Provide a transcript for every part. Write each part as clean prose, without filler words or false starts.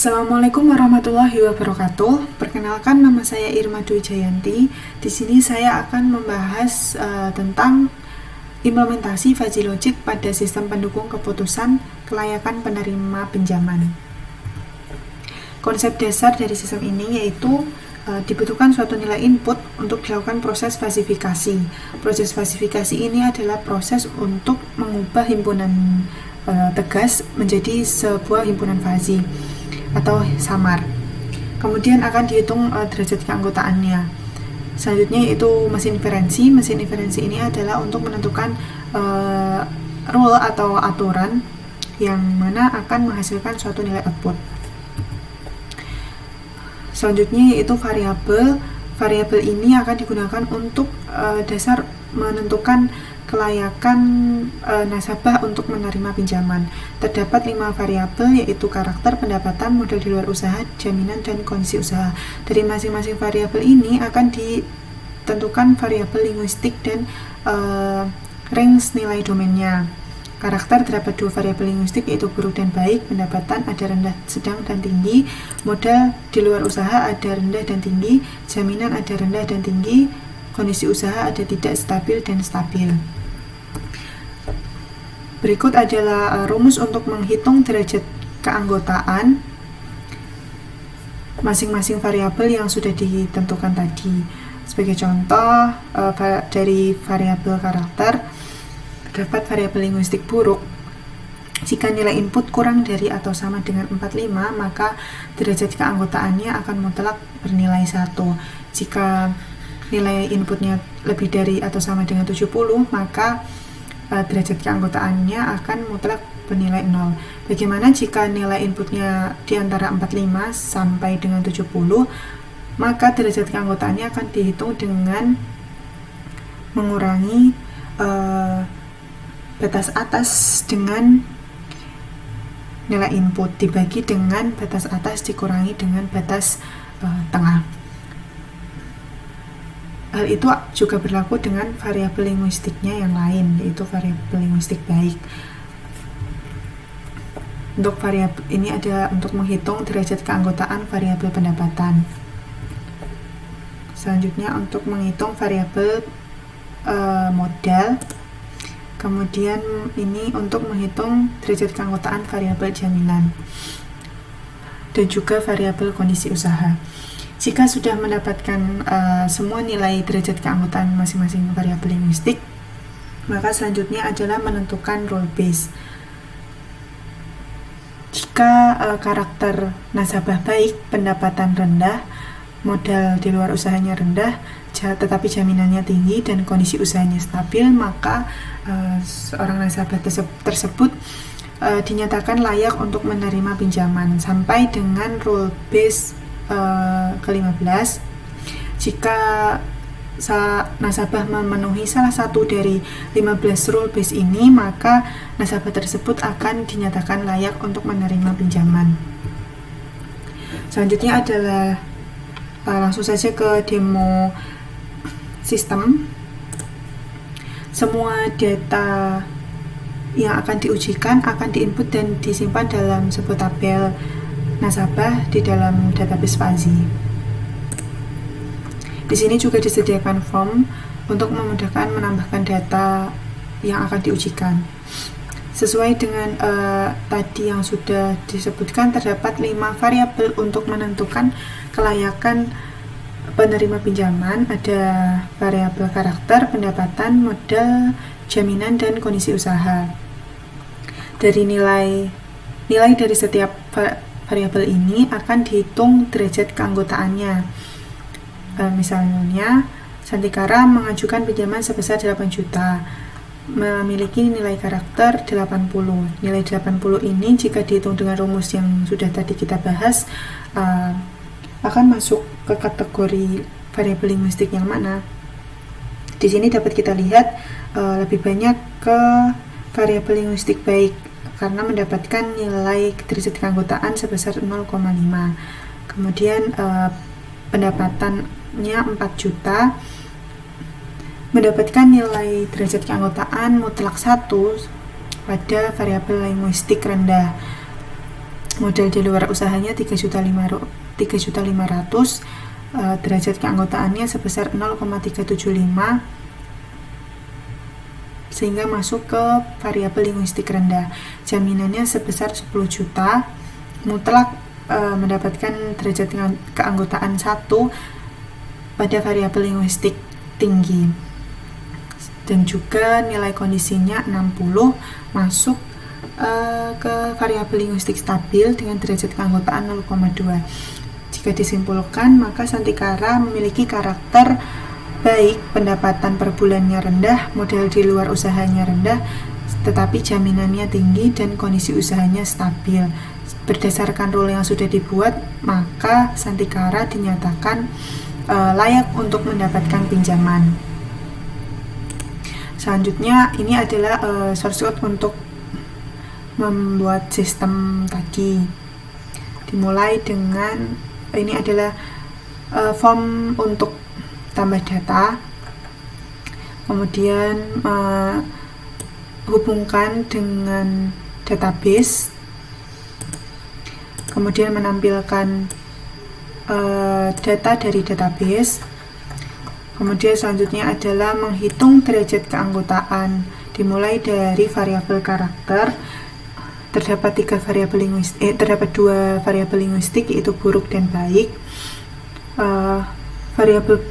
Assalamualaikum warahmatullahi wabarakatuh. Perkenalkan, nama saya Irma Dwi Jayanti. Di sini saya akan membahas tentang implementasi fuzzy logic pada sistem pendukung keputusan kelayakan penerima pinjaman. Konsep dasar dari sistem ini yaitu dibutuhkan suatu nilai input untuk dilakukan proses falsifikasi. Proses falsifikasi ini adalah proses untuk mengubah himpunan tegas menjadi sebuah himpunan fuzzy atau samar. Kemudian akan dihitung derajat keanggotaannya. Selanjutnya yaitu mesin inferensi. Mesin inferensi ini adalah untuk menentukan rule atau aturan yang mana akan menghasilkan suatu nilai output. Selanjutnya yaitu variabel. Variabel ini akan digunakan untuk dasar menentukan kelayakan nasabah untuk menerima pinjaman. Terdapat 5 variabel yaitu karakter, pendapatan, modal di luar usaha, jaminan, dan kondisi usaha. Dari masing-masing variabel ini akan ditentukan variabel linguistik dan range nilai domainnya. Karakter terdapat 2 variabel linguistik yaitu buruk dan baik, pendapatan ada rendah, sedang, dan tinggi, modal di luar usaha ada rendah dan tinggi, jaminan ada rendah dan tinggi, kondisi usaha ada tidak stabil dan stabil. Berikut adalah rumus untuk menghitung derajat keanggotaan masing-masing variabel yang sudah ditentukan tadi. Sebagai contoh, dari variabel karakter terdapat variabel linguistik buruk. Jika nilai input kurang dari atau sama dengan 45, maka derajat keanggotaannya akan mutlak bernilai 1. Jika nilai inputnya lebih dari atau sama dengan 70, maka derajat keanggotaannya akan mutlak bernilai 0. Bagaimana jika nilai inputnya di antara 45 sampai dengan 70, maka derajat keanggotaannya akan dihitung dengan mengurangi batas atas dengan nilai input dibagi dengan batas atas dikurangi dengan batas tengah. Hal itu juga berlaku dengan variabel linguistiknya yang lain, yaitu variabel linguistik baik. Untuk variabel ini ada untuk menghitung derajat keanggotaan variabel pendapatan. Selanjutnya untuk menghitung variabel modal. Kemudian ini untuk menghitung derajat keanggotaan variabel jaminan. Dan juga variabel kondisi usaha. Jika sudah mendapatkan semua nilai derajat keanggotaan masing-masing variabel linguistik, maka selanjutnya adalah menentukan rule base. Jika karakter nasabah baik, pendapatan rendah, modal di luar usahanya rendah, tetapi jaminannya tinggi dan kondisi usahanya stabil, maka seorang nasabah tersebut dinyatakan layak untuk menerima pinjaman sampai dengan rule base ke-15. Jika nasabah memenuhi salah satu dari 15 rule base ini, maka nasabah tersebut akan dinyatakan layak untuk menerima pinjaman. Selanjutnya adalah langsung saja ke demo sistem. Semua data yang akan diujikan akan diinput dan disimpan dalam sebuah tabel nasabah di dalam database fuzzy. Di sini juga disediakan form untuk memudahkan menambahkan data yang akan diujikan. Sesuai dengan tadi yang sudah disebutkan, terdapat 5 variabel untuk menentukan kelayakan penerima pinjaman. Ada variabel karakter, pendapatan, modal, jaminan, dan kondisi usaha. Dari nilai dari setiap variabel ini akan dihitung derajat keanggotaannya. Misalnya, Santikara mengajukan pinjaman sebesar 8 juta, memiliki nilai karakter 80. Nilai 80 ini jika dihitung dengan rumus yang sudah tadi kita bahas, akan masuk ke kategori variabel linguistik yang mana? Di sini dapat kita lihat lebih banyak ke variabel linguistik baik, karena mendapatkan nilai derajat keanggotaan sebesar 0,5. Kemudian pendapatannya 4 juta, mendapatkan nilai derajat keanggotaan mutlak 1 pada variabel linguistik rendah. modal di luar usahanya 3.500.000, derajat keanggotaannya sebesar 0,375, sehingga masuk ke variabel linguistik rendah. Jaminannya sebesar 10 juta, mutlak mendapatkan derajat keanggotaan 1 pada variabel linguistik tinggi, dan juga nilai kondisinya 60, masuk ke variabel linguistik stabil dengan derajat keanggotaan 0,2. Jika disimpulkan, maka Santikara memiliki karakter baik, pendapatan per bulannya rendah, modal di luar usahanya rendah, tetapi jaminannya tinggi dan kondisi usahanya stabil. Berdasarkan rule yang sudah dibuat, maka Santikara dinyatakan layak untuk mendapatkan pinjaman. Selanjutnya, ini adalah source code untuk membuat sistem tadi. Dimulai dengan, ini adalah form untuk tambah data, kemudian hubungkan dengan database, kemudian menampilkan data dari database. Kemudian selanjutnya adalah menghitung derajat keanggotaan, dimulai dari variabel karakter. Terdapat 2 variabel linguistik, yaitu buruk dan baik. Variabel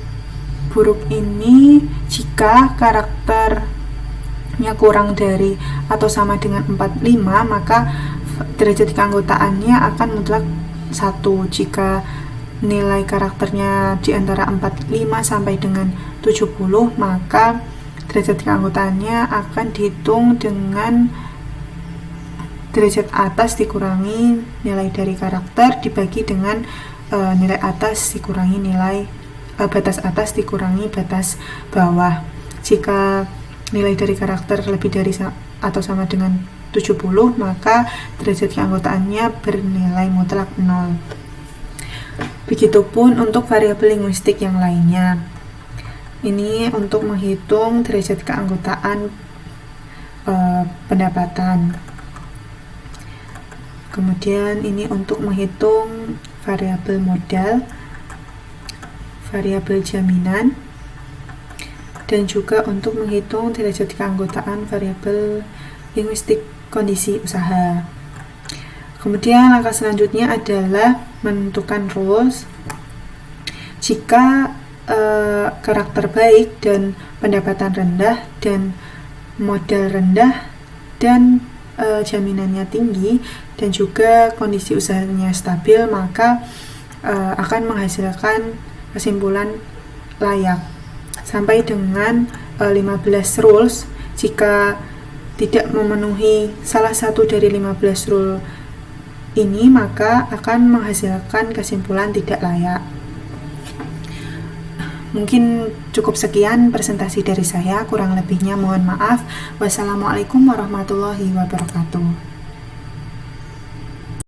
buruk ini jika karakternya kurang dari atau sama dengan 45, maka derajat keanggotaannya akan mutlak 1. Jika nilai karakternya di antara 45 sampai dengan 70, maka derajat keanggotaannya akan dihitung dengan derajat atas dikurangi nilai dari karakter dibagi dengan nilai atas dikurangi nilai batas atas dikurangi batas bawah. Jika nilai dari karakter lebih dari atau sama dengan 70, maka derajat keanggotaannya bernilai mutlak 0. Begitupun untuk variabel linguistik yang lainnya. Ini untuk menghitung derajat keanggotaan pendapatan. Kemudian ini untuk menghitung variabel modal, variabel jaminan, dan juga untuk menghitung derajat keanggotaan variabel linguistik kondisi usaha. Kemudian langkah selanjutnya adalah menentukan rules. Jika karakter baik dan pendapatan rendah dan modal rendah dan jaminannya tinggi dan juga kondisi usahanya stabil, maka akan menghasilkan kesimpulan layak sampai dengan 15 rules. Jika tidak memenuhi salah satu dari 15 rule ini, maka akan menghasilkan kesimpulan tidak layak. Mungkin cukup sekian presentasi dari saya, kurang lebihnya mohon maaf. Wassalamualaikum warahmatullahi wabarakatuh.